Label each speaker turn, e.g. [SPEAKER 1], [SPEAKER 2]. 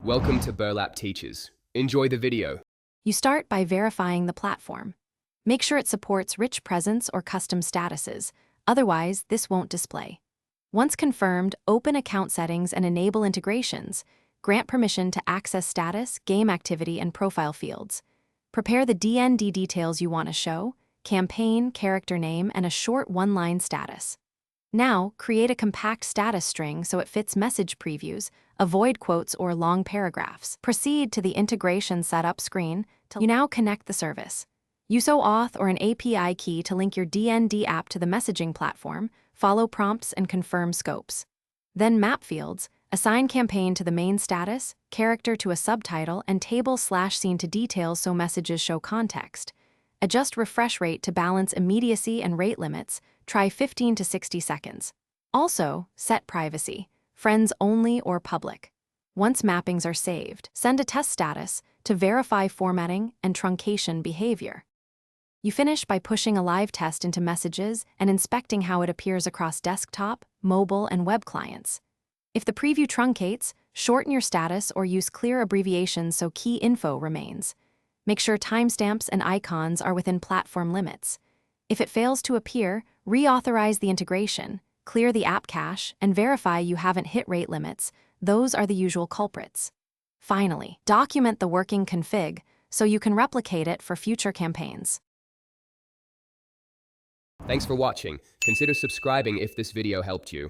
[SPEAKER 1] Welcome to Burlap Teachers. Enjoy the video.
[SPEAKER 2] You start by verifying the platform. Make sure it supports rich presence or custom statuses, otherwise this won't display. Once confirmed, open account settings and enable integrations. Grant permission to access status, game activity, and profile fields. Prepare the DND details you want to show, campaign, character name, and a short one-line status. Now, create a compact status string so it fits message previews. Avoid quotes or long paragraphs. Proceed to the integration setup screen. You now connect the service. Use OAuth or an API key to link your DND app to the messaging platform, follow prompts, and confirm scopes. Then map fields, assign campaign to the main status, character to a subtitle, and table/scene to details so messages show context. Adjust refresh rate to balance immediacy and rate limits. Try 15 to 60 seconds. Also, set privacy, friends only or public. Once mappings are saved, send a test status to verify formatting and truncation behavior. You finish by pushing a live test into messages and inspecting how it appears across desktop, mobile, and web clients. If the preview truncates, shorten your status or use clear abbreviations so key info remains. Make sure timestamps and icons are within platform limits. If it fails to appear, reauthorize the integration, clear the app cache, and verify you haven't hit rate limits. Those are the usual culprits. Finally, document the working config so you can replicate it for future campaigns.
[SPEAKER 1] Thanks for watching. Consider subscribing if this video helped you.